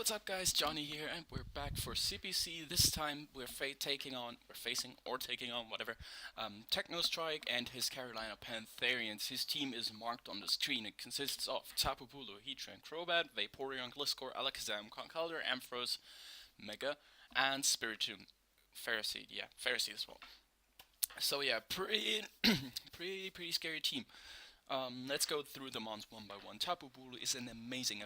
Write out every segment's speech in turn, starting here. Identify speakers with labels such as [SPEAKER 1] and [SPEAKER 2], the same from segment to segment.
[SPEAKER 1] What's up, guys? Johnny here, and we're back for CPC. This time we're taking on whatever Techno Strike and his Carolina Pantherians. His team is marked on the screen. It consists of Tapu Bulu, Heatran, Crobat, Vaporeon, Gliscor, Alakazam, Conkeldurr, Ampharos, Mega, and Spiritomb. Ferroseed, yeah, Ferroseed as well. So yeah, pretty, pretty scary team. Let's go through the mons one by one. Tapu Bulu is an amazing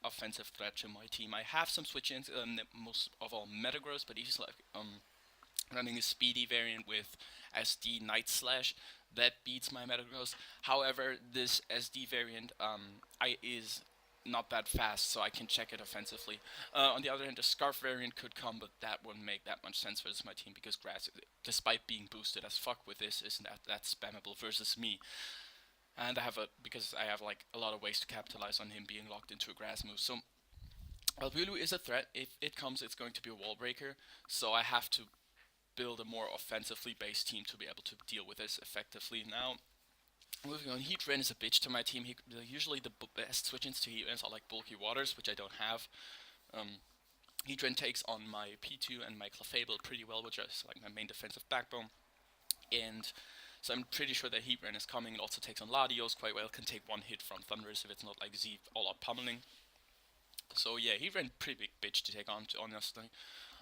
[SPEAKER 1] offensive threat to my team. I have some switch-ins, most of all Metagross, but he's like running a speedy variant with SD Night Slash. That beats my Metagross. However, this SD variant is not that fast, so I can check it offensively. On the other hand, the Scarf variant could come, but that wouldn't make that much sense versus my team because Grass, despite being boosted as fuck with this, isn't that spammable versus me. And because I have like a lot of ways to capitalize on him being locked into a grass move. So Albulu is a threat. If it comes, it's going to be a wall breaker. So I have to build a more offensively based team to be able to deal with this effectively. Now, moving on, Heatran is a bitch to my team. Usually the best switch-ins to Heatrans are like Bulky Waters, which I don't have. Heatran takes on my P2 and my Clefable pretty well, which is like my main defensive backbone. And so I'm pretty sure that Heatran is coming. It also takes on Latios quite well. Can take one hit from Thundurus if it's not like Z all-out pummeling. So yeah, Heatran pretty big bitch to take on, honestly.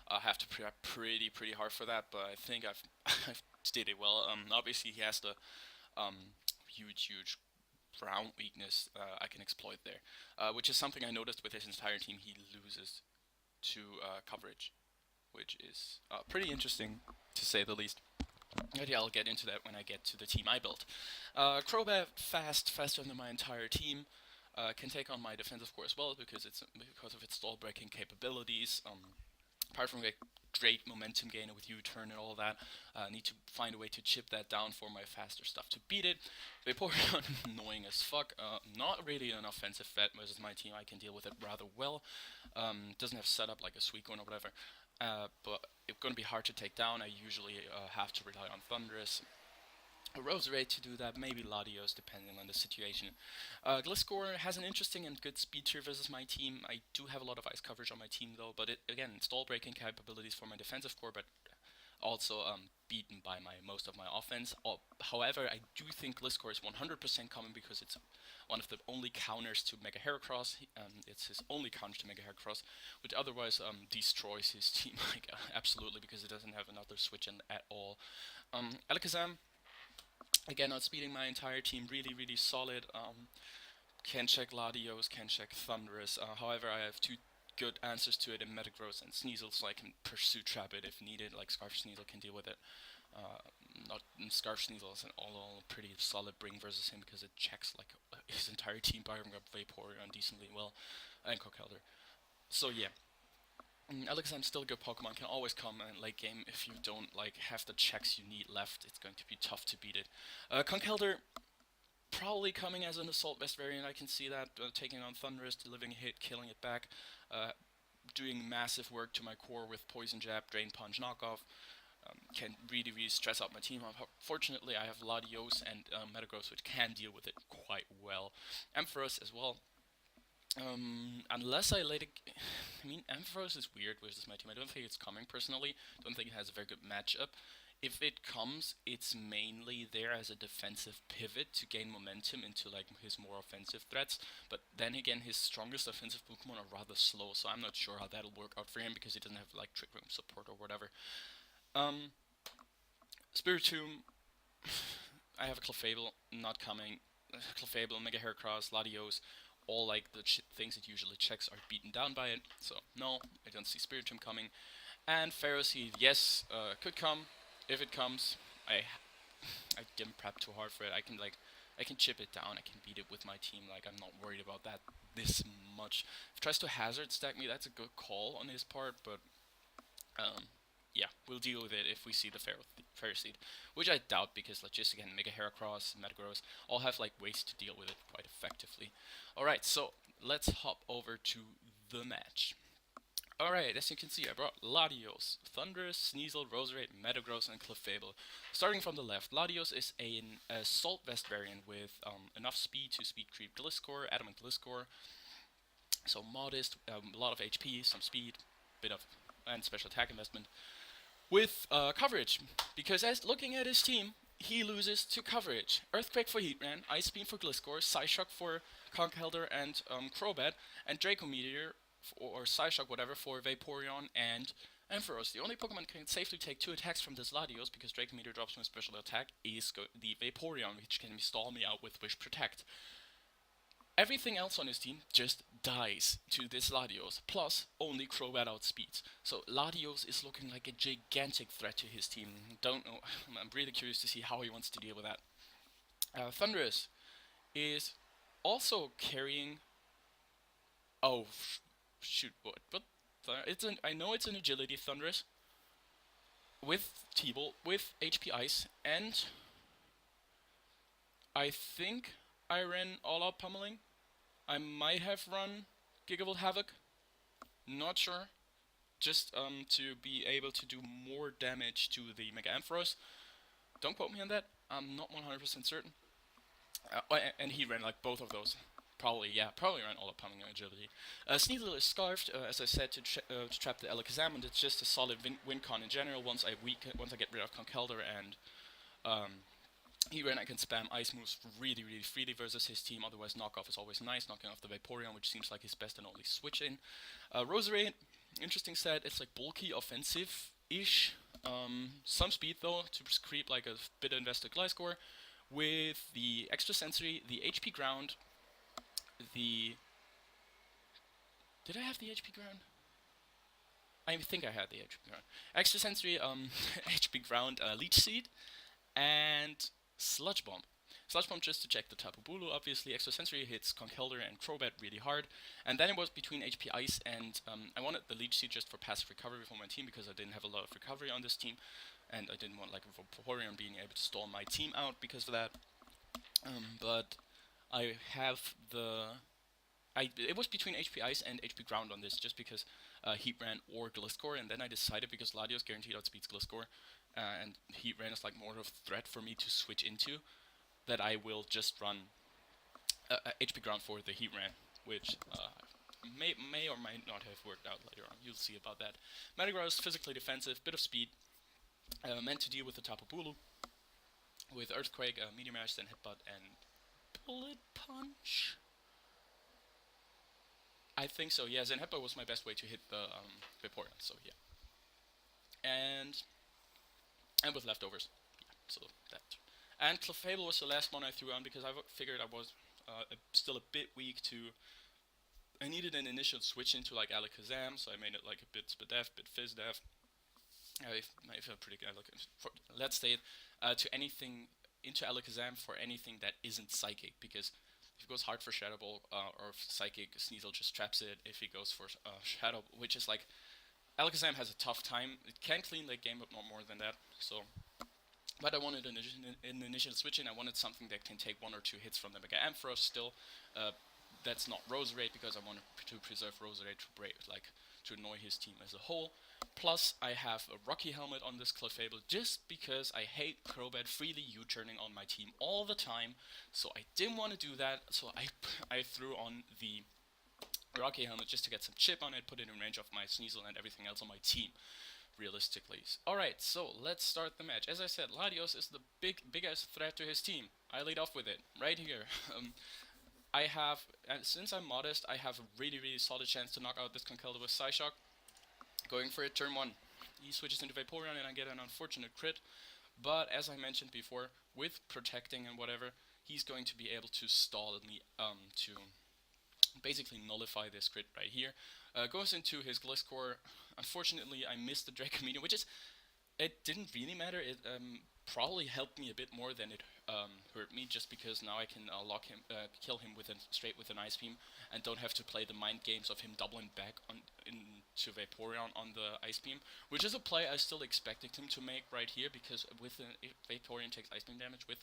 [SPEAKER 1] I have to prep pretty hard for that, but I think I've I've did it well. Obviously he has the huge ground weakness I can exploit there, which is something I noticed with his entire team. He loses to coverage, which is pretty interesting to say the least. But yeah, I'll get into that when I get to the team I built. Crobat faster than my entire team. Can take on my defensive core as well because of its stall breaking capabilities. Apart from a great momentum gainer with U-turn and all that, need to find a way to chip that down for my faster stuff to beat it. Vaporeon annoying as fuck. Not really an offensive threat versus my team. I can deal with it rather well. Doesn't have setup like a Suicune or whatever. But it's going to be hard to take down. I usually have to rely on Thundurus. A Roserade to do that, maybe Latios, depending on the situation. Gliscor has an interesting and good speed tier versus my team. I do have a lot of ice coverage on my team though, but again, stall breaking capabilities for my defensive core, but also beaten by most of my offense. However, I do think Gliscor is 100% common because it's one of the only counters to Mega Heracross. It's his only counter to Mega Heracross, which otherwise destroys his team like absolutely because it doesn't have another switch in at all. Alakazam, again, outspeeding my entire team, really solid. Can check Latios, can check Thundurus. However, I have two good answers to it in Metagross and Sneasel, so I can pursue trap it if needed. Like Scarf Sneasel can deal with it. Not Scarf Sneasel is an all pretty solid bring versus him because it checks like his entire team by up Vaporeon decently well, and Conkeldurr. So yeah. Alakazam's still a good Pokemon, can always come in late game if you don't like have the checks you need left. It's going to be tough to beat it. Conkeldurr probably coming as an Assault Vest variant. I can see that taking on Thundurus, delivering a hit, killing it back, doing massive work to my core with Poison Jab, Drain Punch, Knockoff. Can really stress out my team. Fortunately, I have Latios and Metagross, which can deal with it quite well. Ampharos as well. Unless I let it. I mean, Ampharos is weird versus my team. I don't think it's coming personally. Don't think it has a very good matchup. If it comes, it's mainly there as a defensive pivot to gain momentum into like his more offensive threats. But then again, his strongest offensive Pokemon are rather slow, so I'm not sure how that'll work out for him because he doesn't have like Trick Room support or whatever. Spiritomb, I have a Clefable, not coming. Clefable, Mega Heracross, Latios, all like the things it usually checks are beaten down by it. So no, I don't see Spiritomb coming. And Ferroseed, yes, could come. If it comes, I didn't prep too hard for it. I can chip it down. I can beat it with my team. Like I'm not worried about that this much. If it tries to hazard stack me, that's a good call on his part, but yeah, we'll deal with it if we see the Ferroseed, which I doubt because like just again, Mega Heracross, Metagross all have like ways to deal with it quite effectively. Alright, so let's hop over to the match. Alright, as you can see, I brought Latios, Thundurus, Sneasel, Roserade, Metagross, and Clefable. Starting from the left, Latios is an Assault Vest variant with enough speed to speed creep Gliscor, Adamant Gliscor. So modest, a lot of HP, some speed, bit of and special attack investment with coverage, because as looking at his team, he loses to coverage. Earthquake for Heatran, Ice Beam for Gliscor, Psyshock for Conkeldurr and Crobat, and Draco Meteor or Psyshock, whatever, for Vaporeon and Ampharos. The only Pokemon can safely take 2 attacks from this Latios, because Draco Meteor drops from special attack, is the Vaporeon, which can stall me out with Wish Protect. Everything else on his team just dies to this Latios, plus only Crobat outspeeds. So Latios is looking like a gigantic threat to his team. Don't know, I'm really curious to see how he wants to deal with that. Thundurus is also carrying... Oh, shoot, what? I know it's an agility Thundurus with T-Bolt, with HP Ice, and I think I ran All Out Pummeling. I might have run Gigavolt Havoc, not sure, just to be able to do more damage to the Mega Ampharos. Don't quote me on that, I'm not 100% certain. And he ran like both of those. Probably ran all up Pummeling and Agility. Sneasel is Scarfed, as I said, to trap the Alakazam, and it's just a solid win con in general. Once I get rid of Conkeldurr and Heatran, I can spam ice moves really freely versus his team. Otherwise, knockoff is always nice. Knocking off the Vaporeon, which seems like his best and only switch in. Roserade, interesting set. It's like bulky, offensive-ish. Some speed though to creep like a bit invested Gliscor. With the extra sensory, the HP ground, the... Did I have the HP ground? I think I had the HP ground. Extra sensory, HP ground, Leech Seed, and Sludge Bomb. Sludge Bomb just to check the Tapu Bulu, obviously. Extrasensory hits Conkeldurr and Crobat really hard. And then it was between HP Ice and I wanted the Leech Seed just for passive recovery for my team, because I didn't have a lot of recovery on this team. And I didn't want like Vaporeon being able to stall my team out because of that. But I have it was between HP Ice and HP Ground on this, just because Heatran or Gliscor, and then I decided, because Latios guaranteed outspeeds Gliscor, and Heatran is like more of a threat for me to switch into, that I will just run HP Ground for the Heatran, which may or might not have worked out later on. You'll see about that. Metagross, physically defensive, bit of speed, meant to deal with the Tapu Bulu, with Earthquake, Meteor Mash, then Headbutt, and Bullet Punch? I think so, yeah. Zen Headbutt was my best way to hit the Vaporeon, so yeah. And with leftovers, yeah, so that. And Clefable was the last one I threw on, because I figured I was still a bit weak to... I needed an initial switch into like Alakazam, so I made it like a bit Spadef, bit Fizdef. I feel pretty good. Let's say to anything, into Alakazam for anything that isn't Psychic, because if he goes hard for Shadow Ball or Psychic, Sneasel just traps it. If he goes for Shadow, which is like, Alakazam has a tough time. It can clean the game, but not more than that. So, but I wanted an initial switch in. I wanted something that can take 1 or 2 hits from the Mega Ampharos still. That's not Roserade, because I wanted to preserve Roserade to annoy his team as a whole. Plus, I have a Rocky Helmet on this Clefable, just because I hate Crobat freely U-turning on my team all the time. So I didn't want to do that, so I threw on the Rocky Helmet just to get some chip on it, put it in range of my Sneasel and everything else on my team, realistically. Alright, so let's start the match. As I said, Latios is the biggest threat to his team. I lead off with it, right here. I have, since I'm modest, I have a really solid chance to knock out this Conkeldurr with Psyshock. Going for it, turn 1. He switches into Vaporeon and I get an unfortunate crit. But as I mentioned before, with protecting and whatever, he's going to be able to stall me to basically nullify this crit right here. Goes into his Gliscor. Unfortunately, I missed the Draco Meteor, which is... It didn't really matter. It probably helped me a bit more than it hurt me, just because now I can kill him straight with an Ice Beam, and don't have to play the mind games of him doubling back into Vaporeon on the Ice Beam, which is a play I still expected him to make right here, because if Vaporeon takes Ice Beam damage with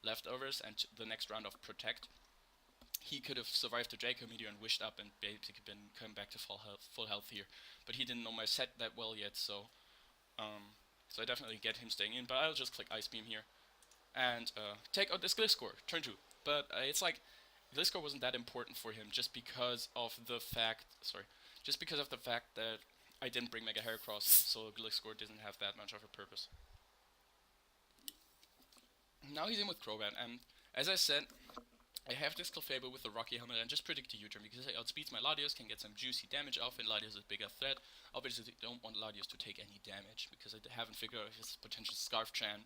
[SPEAKER 1] leftovers and the next round of Protect, he could have survived the Draco Meteor and wished up and basically come back to full health here. But he didn't know my set that well yet, so I definitely get him staying in, but I'll just click Ice Beam here and take out this Gliscor, turn 2. But it's like, Gliscor wasn't that important for him just because of the fact, that I didn't bring Mega Heracross, so Gliscor didn't have that much of a purpose. Now he's in with Crobat, and as I said, I have this Clefable with the Rocky Helmet and just predict a U-turn because it outspeeds my Latios, can get some juicy damage off, and Latios is a bigger threat. Obviously, I don't want Latios to take any damage because I haven't figured out his potential Scarf Chan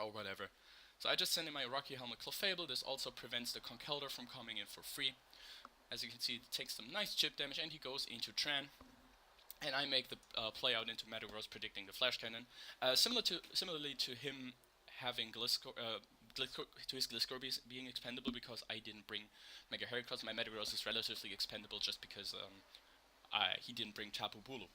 [SPEAKER 1] or whatever. So I just send in my Rocky Helmet Clefable. This also prevents the Conkeldurr from coming in for free. As you can see, it takes some nice chip damage, and he goes into Tran. And I make the play out into Metagross, predicting the Flash Cannon. Similarly to him having Gliscor, to his Gliscor being expendable because I didn't bring Mega Heracross. My Metagross is relatively expendable just because he didn't bring Tapu Bulu.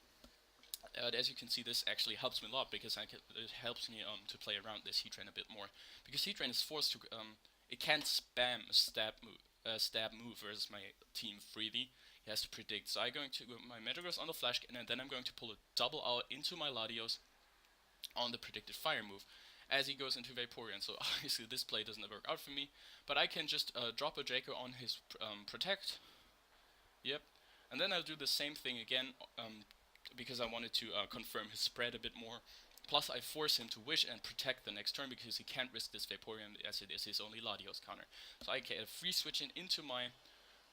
[SPEAKER 1] As you can see, this actually helps me a lot because it helps me to play around this Heatran a bit more. Because Heatran is forced to, it can't spam a stab move versus my team freely. He has to predict. So I'm going to go my Metagross on the Flash Cannon, and then I'm going to pull a double out into my Latios on the predicted fire move as he goes into Vaporeon. So obviously this play doesn't work out for me, but I can just drop a Draco on his Protect. Yep. And then I'll do the same thing again because I wanted to confirm his spread a bit more. Plus I force him to Wish and Protect the next turn because he can't risk this Vaporeon as it is his only Latios counter. So I get a free switch in into my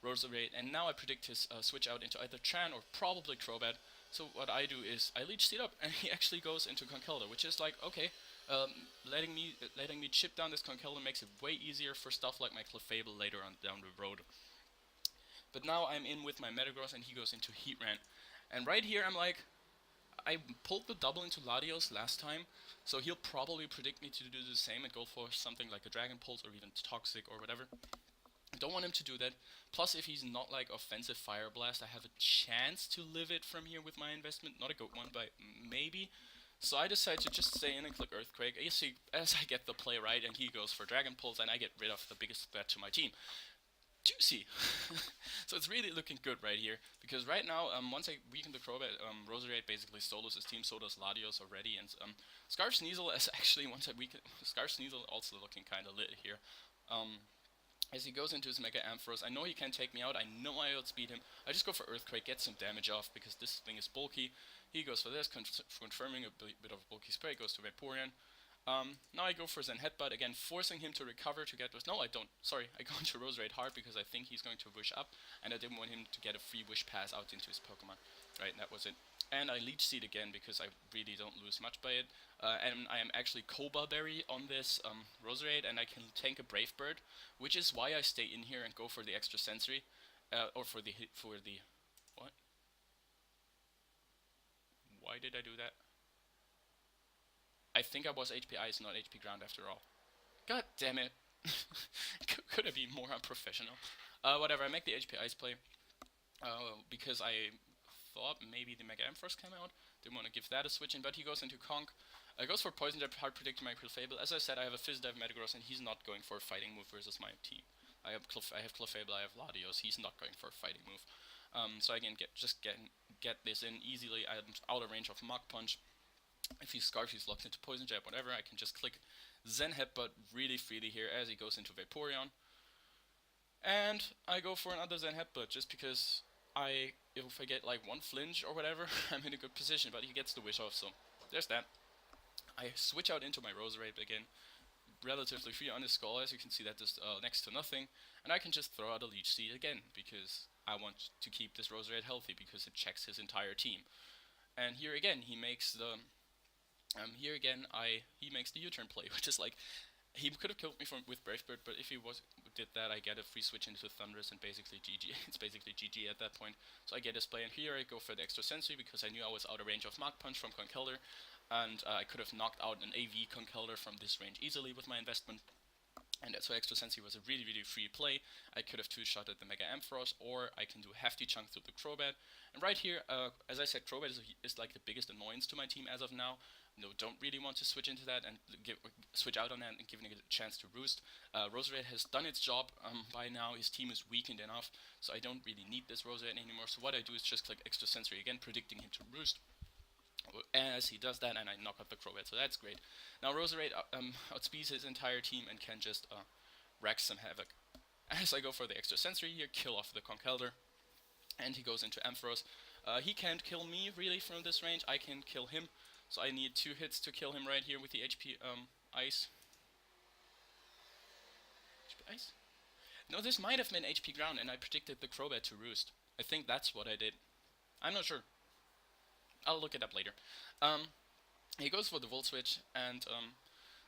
[SPEAKER 1] Roserade, and now I predict his switch out into either Tran or probably Crobat. So what I do is I Leech Seed up, and he actually goes into Conkeldurr, which is like, okay, letting me chip down this Conkeldurr makes it way easier for stuff like my Clefable later on down the road. But now I'm in with my Metagross, and he goes into Heatran. And right here I'm like, I pulled the double into Latios last time, so he'll probably predict me to do the same and go for something like a Dragon Pulse or even Toxic or whatever. I don't want him to do that. Plus, if he's not like offensive Fire Blast, I have a chance to live it from here with my investment. Not a good one, but maybe. So I decide to just stay in and click Earthquake. As I get the play right, and he goes for Dragon Pulse, and I get rid of the biggest threat to my team. Juicy! So it's really looking good right here, because right now, once I weaken the Crobat, Roserade basically solos his team, so does Latios already, and Scarf Sneasel is actually, once I weaken, Scarf Sneasel also looking kinda lit here. As he goes into his Mega Ampharos, I know he can't take me out, I know I outspeed him, I just go for Earthquake, get some damage off, because this thing is bulky. He goes for this, confirming a bit of bulky spray, goes to Vaporeon. Now I go for Zen Headbutt, again forcing him to recover to get this. No, I don't. Sorry, I go into Roserade hard because I think he's going to Wish up, and I didn't want him to get a free Wish pass out into his Pokemon. Right, and that was it. And I Leech Seed again because I really don't lose much by it. And I am actually Cobra Berry on this Roserade, and I can tank a Brave Bird, which is why I stay in here and go for the extra sensory, or for the what? Why did I do that? I think I was HP Ice, not HP Ground after all. God damn it. Could have been more unprofessional. Whatever, I make the HP Ice play. Because I thought maybe the Mega Ampharos came out. Didn't want to give that a switch in, but he goes into Conk. Goes for Poison Jab, hard predicting my Clefable. As I said, I have a Fizz Dive Metagross, and he's not going for a fighting move versus my team. I have Clefable, I have Latios, he's not going for a fighting move. So I can get this in easily. I'm out of range of Mach Punch. If he's Scarf, he's locked into Poison Jab, whatever, I can just click Zen Headbutt really freely here as he goes into Vaporeon. And I go for another Zen Headbutt just because if I get like one flinch or whatever, I'm in a good position, but he gets the Wish off, so there's that. I switch out into my Roserade again, relatively free on his skull, as you can see that is next to nothing, and I can just throw out a Leech Seed again, because I want to keep this Roserade healthy, because it checks his entire team. And here again, he makes the he makes the U-turn play, which is like, he could have killed me with Brave Bird, but if he did that, I get a free switch into Thunderous and basically GG. It's basically GG at that point. So I get his play, and here I go for the extra sensory because I knew I was out of range of Mach Punch from Conkeldurr, and I could have knocked out an AV Conkeldurr from this range easily with my investment. And so extra sensory was a really, really free play. I could have two-shotted the Mega Ampharos, or I can do a hefty chunk through the Crobat. And right here, as I said, Crobat is like the biggest annoyance to my team as of now. No, don't really want to switch into that and switch out on that and giving it a chance to roost. Roserade has done its job by now. His team is weakened enough, so I don't really need this Roserade anymore. So what I do is just click extra sensory again, predicting him to roost. As he does that, and I knock out the Crobat, so that's great. Now Roserade outspeeds his entire team and can just wreak some havoc. As I go for the extra sensory here, kill off the Conch Elder, and he goes into Ampharos. He can't kill me really from this range, I can kill him, so I need 2 hits to kill him right here with the HP Ice. HP Ice? No, this might have been HP Ground, and I predicted the Crobat to roost. I think that's what I did. I'm not sure. I'll look it up later. He goes for the Volt Switch, and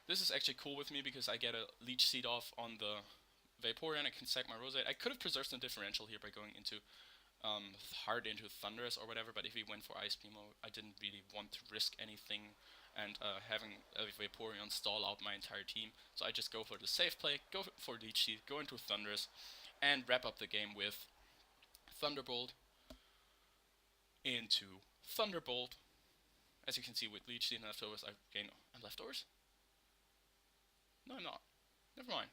[SPEAKER 1] this is actually cool with me because I get a Leech Seed off on the Vaporeon. I can sack my Rosette. I could have preserved some differential here by going into hard into Thunderous or whatever, but if he went for Ice Beam, I didn't really want to risk anything and having a Vaporeon stall out my entire team. So I just go for the safe play, go for Leech Seed, go into Thunderous, and wrap up the game with Thunderbolt into Thunderbolt. As you can see with Leech Seed and Leftovers, I gain Leftovers? No, I'm not. Never mind.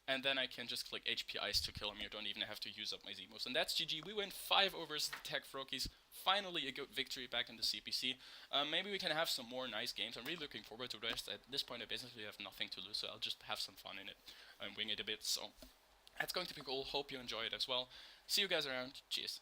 [SPEAKER 1] And then I can just click HP Ice to kill him. You don't even have to use up my Z-moves. And that's GG. We win 5 over the Tech Frokies. Finally a good victory back in the CPC. Maybe we can have some more nice games. I'm really looking forward to the rest. At this point I basically have nothing to lose, so I'll just have some fun in it and wing it a bit. So that's going to be cool. Hope you enjoy it as well. See you guys around. Cheers.